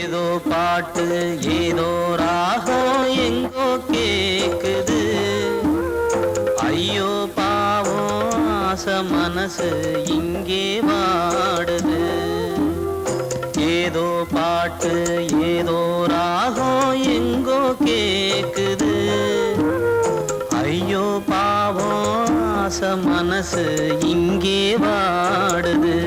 ஏதோ பாட்டு ஏதோ ராகம் எங்கோ கேக்குது. ஐயோ பாவம் ஆசை மனசு இங்கே வாடுது. ஏதோ பாட்டு ஏதோ ராகம் எங்கோ கேக்குது. ஐயோ பாவம் ஆசை மனசு இங்கே வாடுது.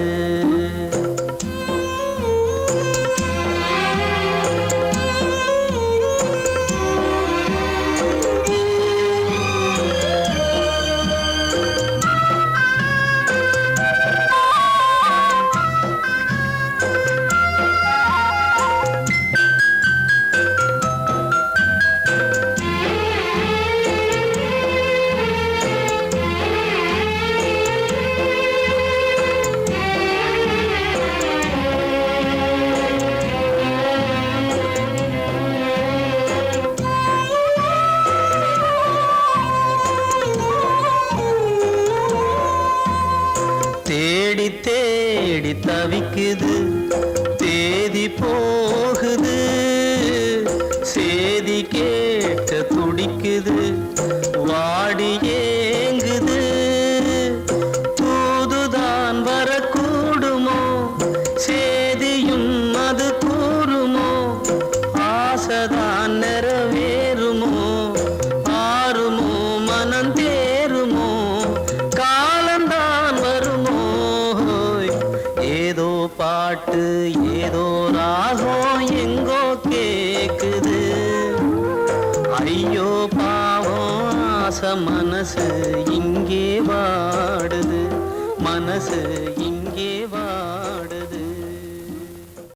தேடி தேடி தவிக்குது, தேதி போகுது. சேதி கேட்க துடிக்குது, வாடி ஏங்குது. தூதுதான் வரக்கூடுமோ, சேதியும் அது கூறுமோ. ஆசைதான் நிறைவேறுமோ, ஆறுமோ மனம் தேருமோ. காலந்தான் வருமோ. ஏதோ பாட்டு ஏதோ ராகம் எங்கோ கேக்குது. ஐயோ பாவம் ஆசை மனசு இங்கே வாடுது. மனசு